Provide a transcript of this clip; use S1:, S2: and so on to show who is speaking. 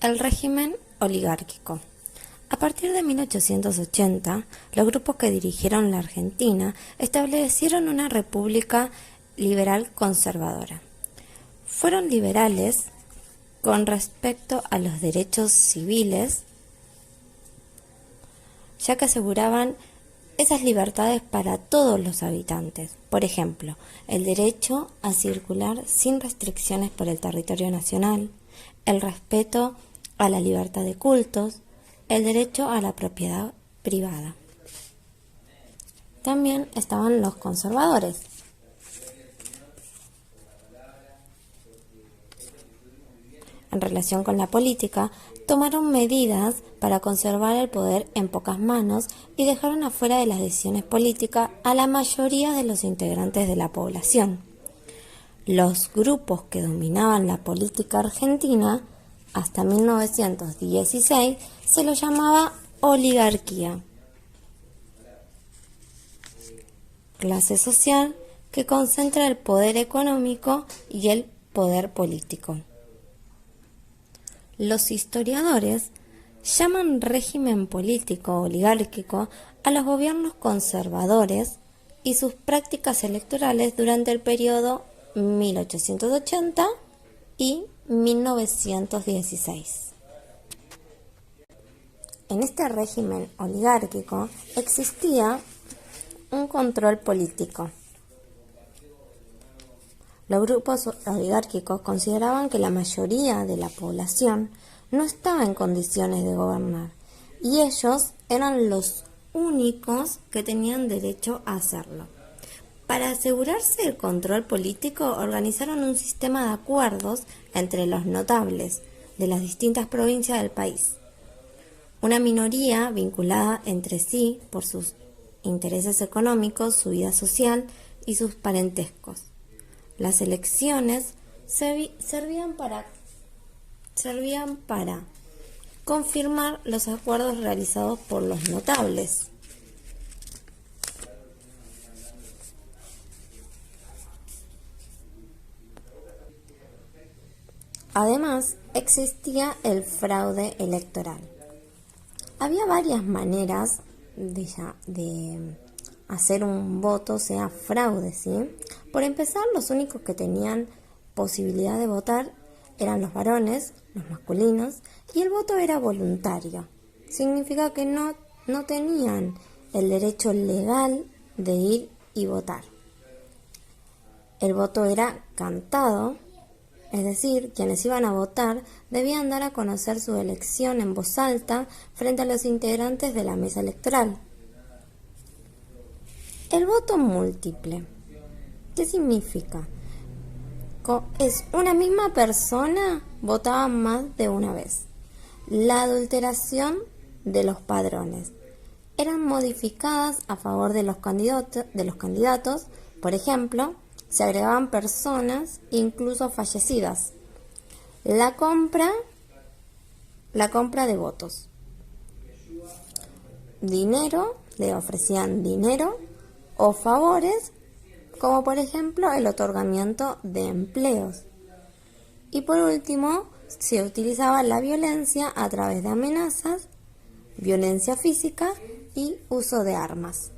S1: El régimen oligárquico. A partir de 1880, los grupos que dirigieron la Argentina establecieron una república liberal conservadora. Fueron liberales con respecto a los derechos civiles, ya que aseguraban esas libertades para todos los habitantes. Por ejemplo, el derecho a circular sin restricciones por el territorio nacional, el respeto a la libertad de cultos, el derecho a la propiedad privada. También estaban los conservadores. En relación con la política, tomaron medidas para conservar el poder en pocas manos y dejaron afuera de las decisiones políticas a la mayoría de los integrantes de la población. Los grupos que dominaban la política argentina hasta 1916 se los llamaba oligarquía, clase social que concentra el poder económico y el poder político. Los historiadores llaman régimen político oligárquico a los gobiernos conservadores y sus prácticas electorales durante el periodo 1880 y 1916. En este régimen oligárquico existía un control político. Los grupos oligárquicos consideraban que la mayoría de la población no estaba en condiciones de gobernar y ellos eran los únicos que tenían derecho a hacerlo. Para asegurarse el control político, organizaron un sistema de acuerdos entre los notables de las distintas provincias del país. Una minoría vinculada entre sí por sus intereses económicos, su vida social y sus parentescos. Las elecciones servían para confirmar los acuerdos realizados por los notables. Además, existía el fraude electoral. Había varias maneras de hacer un voto sea fraude, ¿sí? Por empezar, los únicos que tenían posibilidad de votar eran los varones, los masculinos, y el voto era voluntario. Significa que no tenían el derecho legal de ir y votar. El voto era cantado, es decir, quienes iban a votar debían dar a conocer su elección en voz alta frente a los integrantes de la mesa electoral. El voto múltiple. ¿Qué significa? Es una misma persona votaba más de una vez. La adulteración de los padrones. Eran modificadas a favor de los candidatos, por ejemplo, se agregaban personas incluso fallecidas. La compra de votos. Dinero, le ofrecían dinero o favores, como por ejemplo el otorgamiento de empleos. Y por último, se utilizaba la violencia a través de amenazas, violencia física y uso de armas.